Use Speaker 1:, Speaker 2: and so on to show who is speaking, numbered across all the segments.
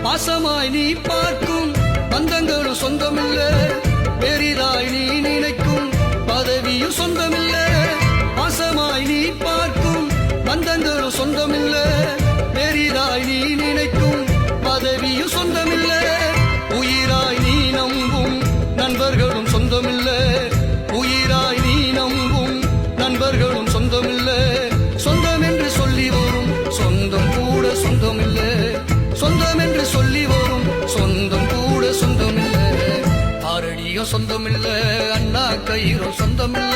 Speaker 1: பாசமாய் நீ பார்க்கும் பந்தங்களும் சொந்தமில்ல, பெரிதாய் நீ நினைக்கும் பதவியும் சொந்தமில்ல. பாசமாய் நீ பார்க்கும் பந்தங்களும் சொந்தமில்ல, பெரிதாய் நீ நினைக்கும் பதவியும் சொந்தமில்ல. உயிராய் நீ நம்பும் நண்பர்களும் சொந்தமில்ல, உயிராய் நீ நம்பும் நண்பர்களும் சொந்தமில்ல. சொந்தம் என்று சொல்லி வரும் சொந்தம் கூட சொந்தமில்ல, சொந்தம் என்று சொல்லி வரும் சொந்தம் கூட சொந்தமில்ல. ஆரடியும் சொந்தமில்ல, அண்ணா கயிறும் சொந்தமில்ல,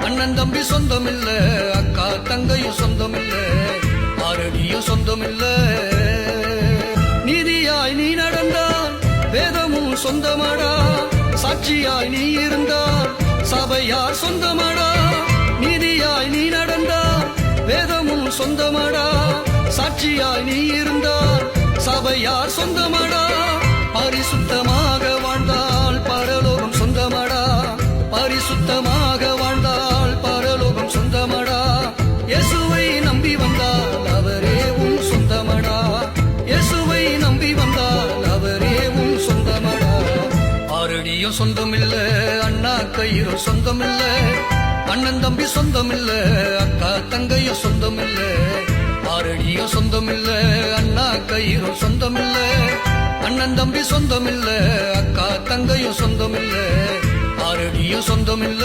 Speaker 1: அண்ணன் தம்பி சொந்தமில்ல, அக்கா தங்கையும் சொந்தமில்ல. ஆரடியும் சொந்தமில்ல. நீதியாய் நீ நடந்தால் வேதமும் சொந்தமாடா, சாட்சியாய் நீ இருந்தால் சபையார் சொந்தமாடா. நீதியாய் நீ நடந்தால் வேதமும் சொந்தமாடா, சாட்சியாய் நீ இருந்தால் சபையார் சொந்தமாடா. பரிசுத்தமாக வாழ்ந்தால் பரலோகம் சொந்தமாடா, பரிசுத்தமாக வாழ்ந்தால் பரலோகம் சொந்தமாடா. இயேசுவை நம்பி வந்தால் அவரே உன் சொந்தமாடா, இயேசுவை நம்பி வந்தால் அவரே உன் சொந்தமாடா. ஆரடியும் சொந்தமில்ல, அண்ணா கயிறும் சொந்தமில்ல, அண்ணன் தம்பி சொந்தமில்ல, அக்கா தங்கையும் சொந்தமில்ல. ஆரடியும் சொந்தமில்ல, அண்ணா கயிறும் சொந்தமில்ல, அண்ணன் தம்பி சொந்தமில்ல, அக்கா தங்கையும் சொந்தமில்ல. ஆரடியும் சொந்தமில்ல.